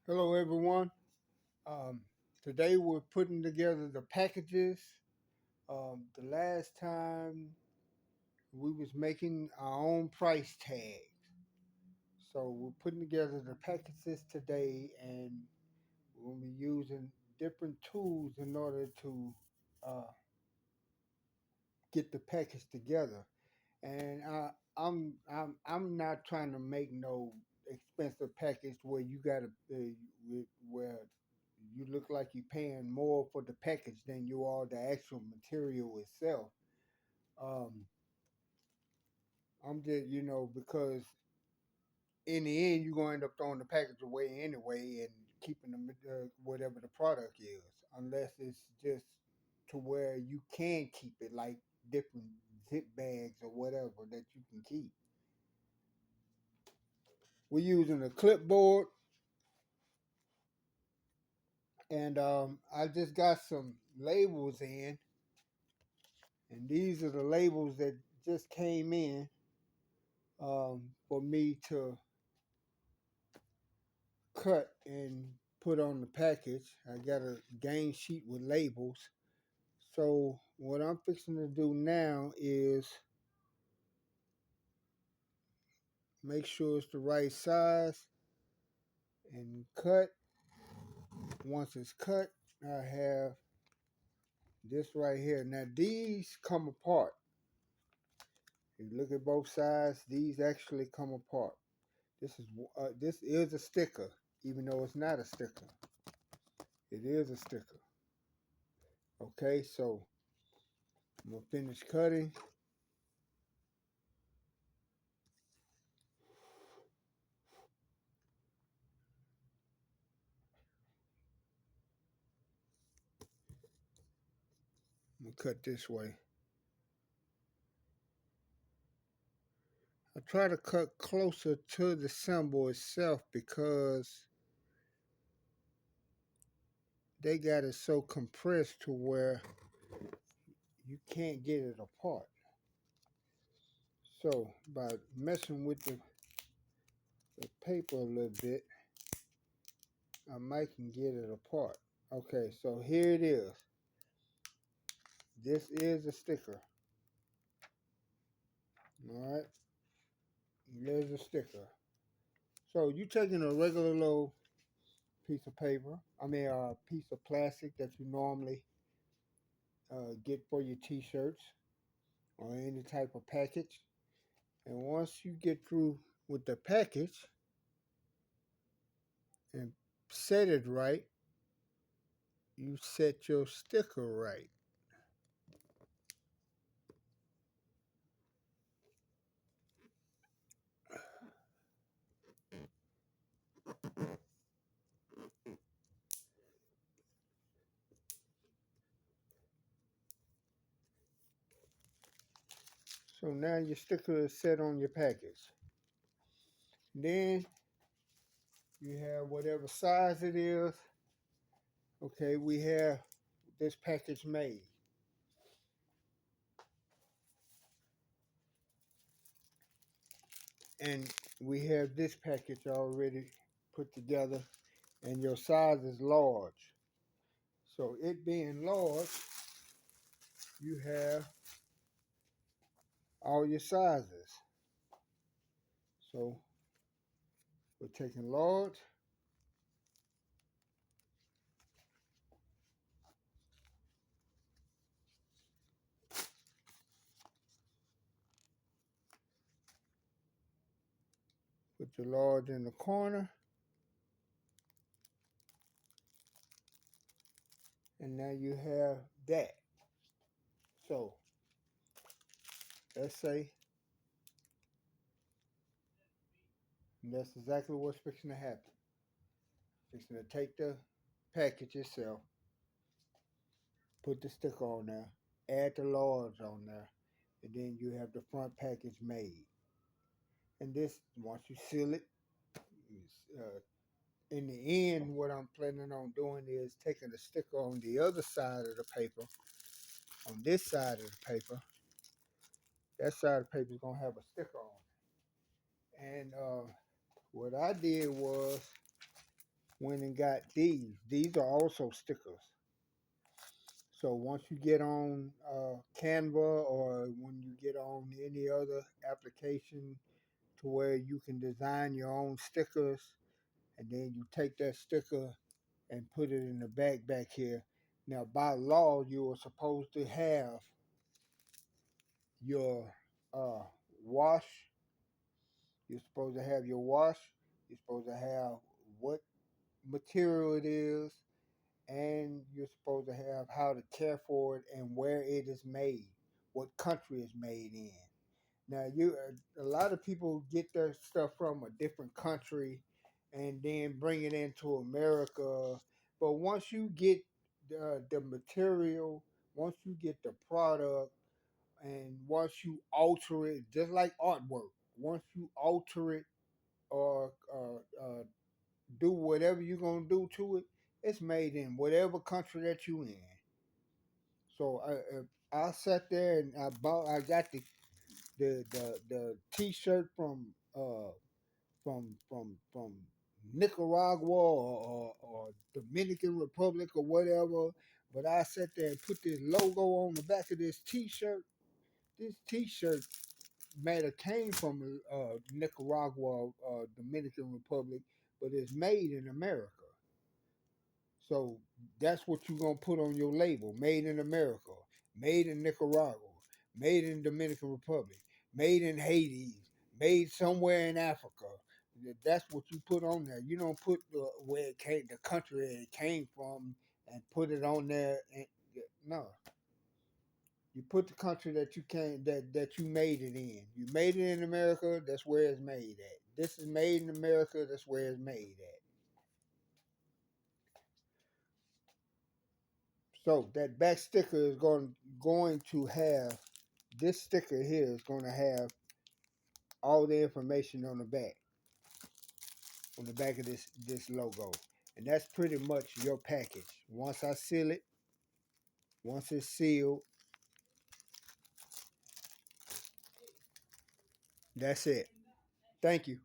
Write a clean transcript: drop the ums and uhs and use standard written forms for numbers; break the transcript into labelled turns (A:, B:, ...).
A: Hello, everyone. Um, Today we're putting together the packages. The last time we was making our own price tag, so we're putting together the packages today, and we'll be using different tools in order to uh, get the package together. And I'm not trying to make no expensive package where you gotta where you look like you're paying more for the package than you are the actual material itself. Um, I'm just, because in the end, you're going to end up throwing the package away anyway and keeping whatever the product is, unless it's just to where you can keep it, like different zip bags or whatever that you can keep. We're using a clipboard, and I just got some labels in, and these are the labels that just came in for me to cut and put on the package. I got a game sheet with labels. So what I'm fixing to do now is make sure it's the right size and cut. Once it's cut, I have this right here. Now these come apart. If you look at both sides, these actually come apart. This is a sticker, even though it's not a sticker. It is a sticker. Okay, so I'm gonna finish cutting. I'm gonna cut this way. I try to cut closer to the symbol itself because they got it so compressed to where you can't get it apart. So by messing with the paper a little bit, I might can get it apart. Okay, so here it is. This is a sticker. All right, there's a sticker. So you taking a regular little piece of paper, a piece of plastic that you normally get for your t-shirts or any type of package. And once you get through with the package and set it right, you set your sticker right. So now your sticker is set on your package. Then you have whatever size it is. Okay, we have this package made. And we have this package already put together, and your size is large. So it being large, you have all your sizes. So we're taking large, put your large in the corner, and now you have that. So let's say that's exactly what's fixing to happen. Fixing to take the package itself, put the sticker on there, add the large on there, and then you have the front package made. And this, once you seal it, in the end, what I'm planning on doing is taking the sticker on the other side of the paper, on this side of the paper. That side of the paper is gonna have a sticker on it. And what I did was went and got these. These are also stickers. So once you get on Canva or when you get on any other application to where you can design your own stickers, and then you take that sticker and put it in the bag back here. Now, by law, you are supposed to have your uh, wash. You're supposed to have your wash. You're supposed to have what material it is, and you're supposed to have how to care for it and where it is made, what country it's made in. Now, you a lot of people get their stuff from a different country and then bring it into America. But once you get the material, once you get the product, and once you alter it, just like artwork, once you alter it or do whatever you're gonna do to it, it's made in whatever country that you in. So I sat there and I got the T-shirt from Nicaragua or Dominican Republic or whatever. But I sat there and put this logo on the back of this T-shirt. This T-shirt matter came from Nicaragua, Dominican Republic, but it's made in America. So that's what you're gonna put on your label: made in America, made in Nicaragua, made in Dominican Republic, made in Haiti, made somewhere in Africa. That's what you put on there. You don't put where it came, the country it came from, and put it on there. And, no, you put the country that you came that you made it in. You made it in America. That's where it's made at. This is made in America. That's where it's made at. So that back sticker is going to have this sticker here is going to have all the information on the back of this logo, and that's pretty much your package. Once I seal it, once it's sealed, that's it. Thank you.